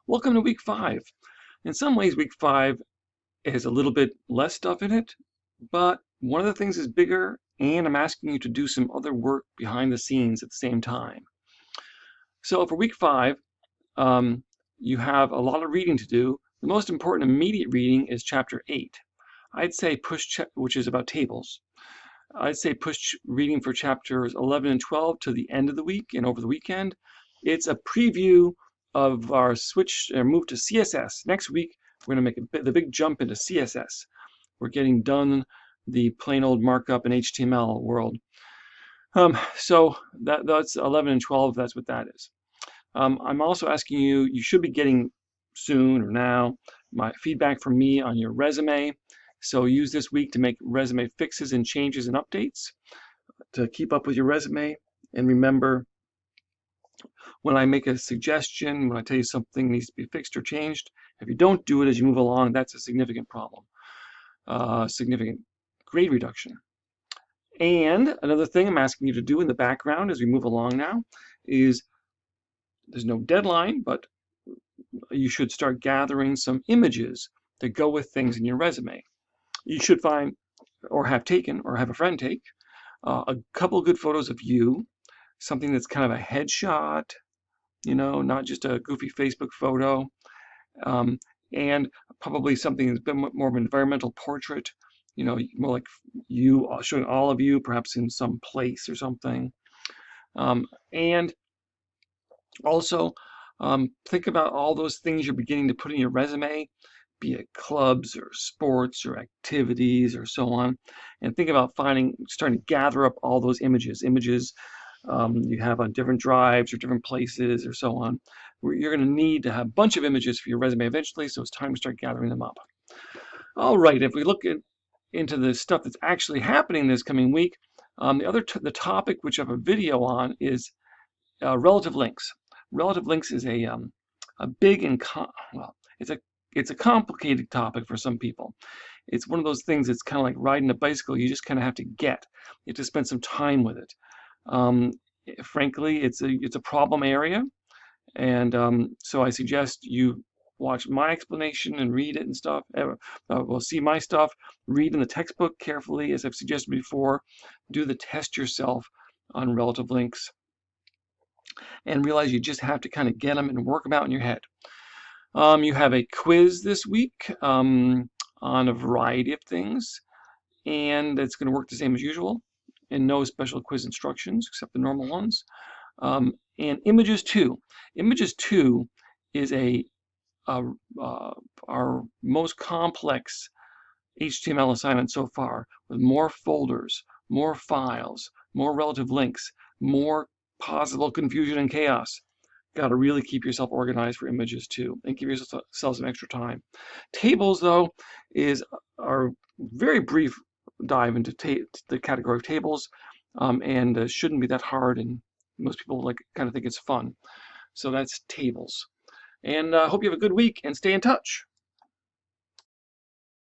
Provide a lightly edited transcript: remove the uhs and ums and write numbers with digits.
Welcome to week 5. In some ways, week 5 has a little bit less stuff in it, but one of the things is bigger, and I'm asking you to do some other work behind the scenes at the same time. So for week 5, you have a lot of reading to do. The most important immediate reading is chapter 8. I'd say which is about tables. I'd say push reading for chapters 11 and 12 to the end of the week and over the weekend. It's a preview of our move to CSS. Next week, we're going to make the big jump into CSS. We're getting done the plain old markup and HTML world. So that's 11 and 12. That's what that is. I'm also asking you, you should be getting soon or now my feedback from me on your resume. So use this week to make resume fixes and changes and updates to keep up with your resume. And remember, when I make a suggestion, when I tell you something needs to be fixed or changed, if you don't do it as you move along, that's a significant problem, significant grade reduction. And another thing I'm asking you to do in the background as we move along now is, there's no deadline, but you should start gathering some images that go with things in your resume. You should find or have taken or have a friend take a couple good photos of you, something that's kind of a headshot, you know, not just a goofy Facebook photo, and probably something that's been more of an environmental portrait, you know, more like you, showing all of you, perhaps in some place or something. And also, think about all those things you're beginning to put in your resume, be it clubs or sports or activities or so on, and think about starting to gather up all those images you have on different drives or different places or so on. You're going to need to have a bunch of images for your resume eventually, so it's time to start gathering them up. All right, if we look into the stuff that's actually happening this coming week, the topic which I have a video on is relative links. Relative links is a big and it's a complicated topic for some people. It's one of those things that's kind of like riding a bicycle. You just kind of have to get. You have to spend some time with it. Frankly, it's a problem area, and so I suggest you watch my explanation and read it and stuff. Well, see my stuff, read in the textbook carefully, as I've suggested before. Do the test yourself on relative links, and realize you just have to kind of get them and work them out in your head. You have a quiz this week on a variety of things, and it's going to work the same as usual, and no special quiz instructions except the normal ones. And Images 2. Images 2 is our most complex HTML assignment so far, with more folders, more files, more relative links, more possible confusion and chaos. Got to really keep yourself organized for Images 2 and give yourself some extra time. Tables, though, is our very brief dive into the category of tables, and shouldn't be that hard, and most people kind of think it's fun. So that's tables. And I hope you have a good week and stay in touch.